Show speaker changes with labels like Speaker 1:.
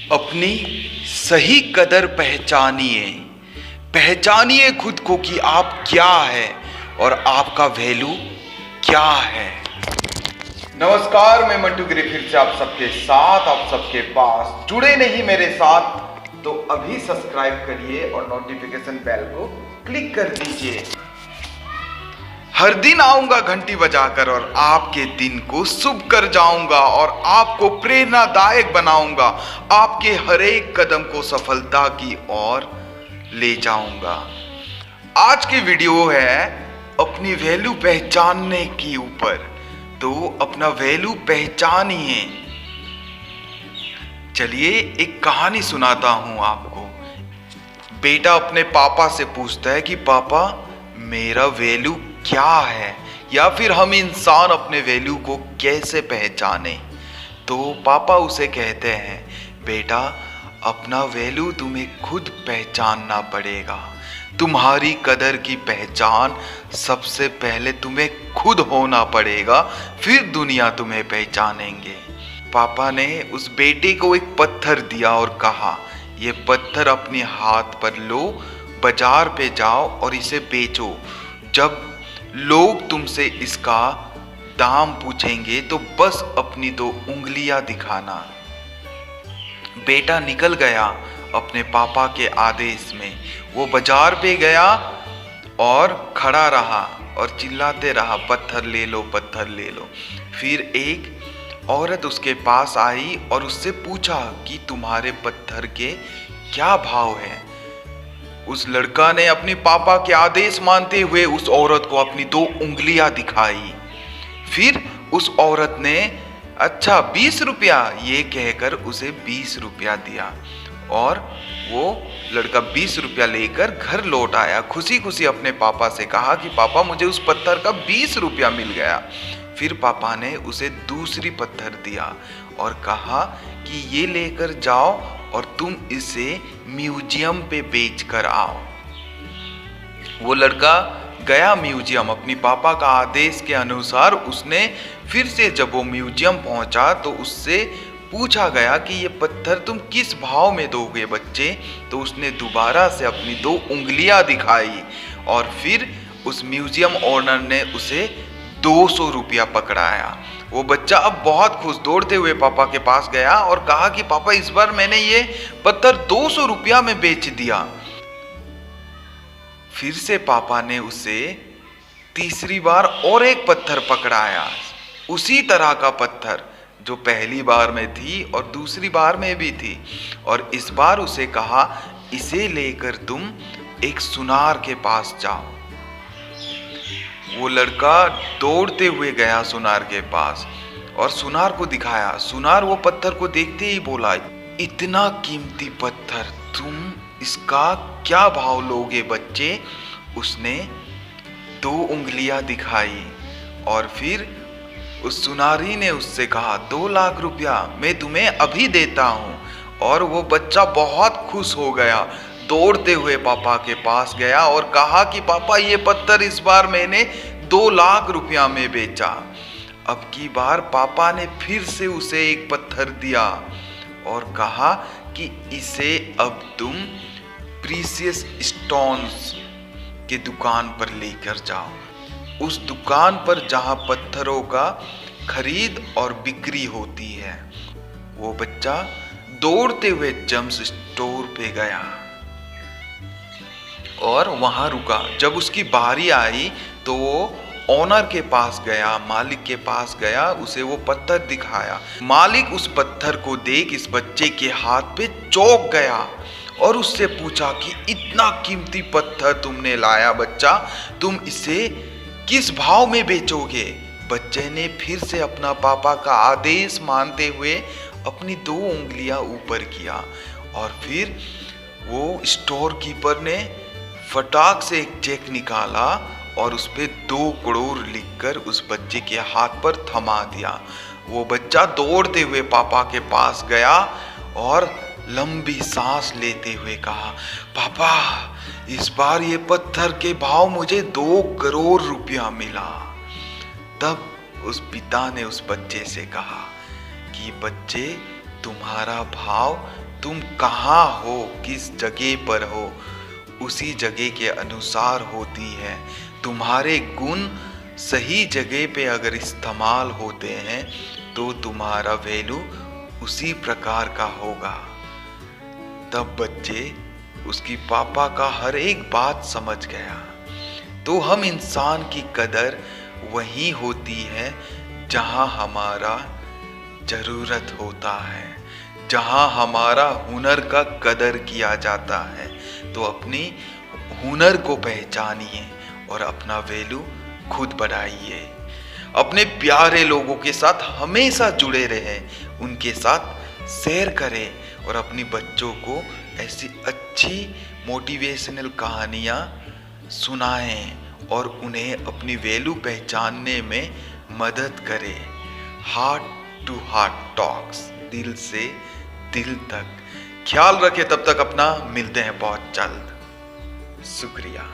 Speaker 1: अपनी सही कदर पहचानिए। पहचानिए खुद को कि आप क्या है और आपका वैल्यू क्या है। नमस्कार, मैं मंटू गिरी फिर से आप सबके साथ, आप सबके पास। जुड़े नहीं मेरे साथ तो अभी सब्सक्राइब करिए और नोटिफिकेशन बेल को क्लिक कर दीजिए। हर दिन आऊंगा घंटी बजाकर और आपके दिन को शुभ कर जाऊंगा और आपको प्रेरणादायक बनाऊंगा। आपके हर एक कदम को सफलता की ओर ले जाऊंगा। आज की वीडियो है अपनी वैल्यू पहचानने के ऊपर। तो अपना वैल्यू पहचानिए। चलिए एक कहानी सुनाता हूं आपको। बेटा अपने पापा से पूछता है कि पापा मेरा वैल्यू क्या है, या फिर हम इंसान अपने वैल्यू को कैसे पहचाने। तो पापा उसे कहते हैं, बेटा अपना वैल्यू तुम्हें खुद पहचानना पड़ेगा। तुम्हारी कदर की पहचान सबसे पहले तुम्हें खुद होना पड़ेगा, फिर दुनिया तुम्हें पहचानेंगे। पापा ने उस बेटे को एक पत्थर दिया और कहा, ये पत्थर अपने हाथ पर लो, बाजार पे जाओ और इसे बेचो। जब लोग तुमसे इसका दाम पूछेंगे तो बस अपनी 2 उंगलियां दिखाना। बेटा निकल गया अपने पापा के आदेश में। वो बाजार पे गया और खड़ा रहा और चिल्लाते रहा, पत्थर ले लो, पत्थर ले लो। फिर एक औरत उसके पास आई और उससे पूछा कि तुम्हारे पत्थर के क्या भाव है। उस लड़का ने अपने पापा के आदेश मानते हुए उस औरत को अपनी 2 उंगलियां दिखाई। फिर उस औरत ने अच्छा 20 रुपया ये कहकर उसे 20 रुपया दिया और वो लड़का 20 रुपया लेकर घर लौट आया। खुशी खुशी अपने पापा से कहा कि पापा मुझे उस पत्थर का 20 रुपया मिल गया। फिर पापा ने उसे दूसरी पत्थर दिया और कहा कि ये लेकर जाओ और तुम इसे म्यूजियम पे बेच कर आओ। वो लड़का गया म्यूजियम। अपनी पापा का आदेश के अनुसार उसने फिर से जब वो म्यूजियम पहुंचा तो उससे पूछा गया कि ये पत्थर तुम किस भाव में दोगे बच्चे। तो उसने दोबारा से अपनी 2 उंगलियां दिखाई और फिर उस म्यूजियम ओनर ने उसे 200 रुपया पकड़ाया। वो बच्चा अब बहुत खुश दौड़ते हुए पापा के पास गया और कहा कि पापा इस बार मैंने ये पत्थर 200 रुपया में बेच दिया। फिर से पापा ने उसे तीसरी बार और एक पत्थर पकड़ाया, उसी तरह का पत्थर जो पहली बार में थी और दूसरी बार में भी थी। और इस बार उसे कहा इसे लेकर तुम एक सुनार के पास जाओ। वो लड़का दौड़ते हुए गया सुनार के पास और सुनार को दिखाया। सुनार वो पत्थर को देखते ही बोला, इतना कीमती पत्थर, तुम इसका क्या भाव लोगे बच्चे। उसने 2 उंगलियां दिखाई और फिर उस सुनारी ने उससे कहा 2 लाख रुपया मैं तुम्हें अभी देता हूं। और वो बच्चा बहुत खुश हो गया, दौड़ते हुए पापा के पास गया और कहा कि पापा ये पत्थर इस बार मैंने 2 लाख रुपया में बेचा। अब की बार पापा ने फिर से उसे एक पत्थर दिया और कहा कि इसे अब तुम प्रीशियस स्टोन्स के दुकान पर लेकर जाओ, उस दुकान पर जहां पत्थरों का खरीद और बिक्री होती है। वो बच्चा दौड़ते हुए जेम्स स्टोर पे गया और वहां रुका। जब उसकी बारी आई तो वो ओनर के पास गया, मालिक के पास गया, उसे वो पत्थर दिखाया। मालिक उस पत्थर को देख इस बच्चे के हाथ पे चौंक गया और उससे पूछा कि इतना कीमती पत्थर तुमने लाया बच्चा, तुम इसे किस भाव में बेचोगे। बच्चे ने फिर से अपना पापा का आदेश मानते हुए अपनी 2 उंगलियां ऊपर किया और फिर वो स्टोर कीपर ने फटाक से एक चेक निकाला और उस पे 2 करोड़ लिखकर उस बच्चे के हाथ पर थमा दिया। वो बच्चा दौड़ते हुए पापा के पास गया और लंबी सांस लेते हुए कहा, पापा इस बार ये पत्थर के भाव मुझे 2 करोड़ रुपया मिला। तब उस पिता ने उस बच्चे से कहा कि बच्चे तुम्हारा भाव, तुम कहाँ हो, किस जगह पर हो, उसी जगह के अनुसार होती है। तुम्हारे गुण सही जगह पे अगर इस्तेमाल होते हैं तो तुम्हारा वैल्यू उसी प्रकार का होगा। तब बच्चे उसकी पापा का हर एक बात समझ गया। तो हम इंसान की कदर वहीं होती है जहां हमारा जरूरत होता है, जहां हमारा हुनर का कदर किया जाता है। तो अपनी हुनर को पहचानिए और अपना वैल्यू खुद बढ़ाइए। अपने प्यारे लोगों के साथ हमेशा जुड़े रहें, उनके साथ शेयर करें और अपनी बच्चों को ऐसी अच्छी मोटिवेशनल कहानियाँ सुनाएं और उन्हें अपनी वैल्यू पहचानने में मदद करें। हार्ट टू हार्ट टॉक्स, दिल से दिल तक। ख्याल रखें, तब तक अपना, मिलते हैं बहुत जल्द। शुक्रिया।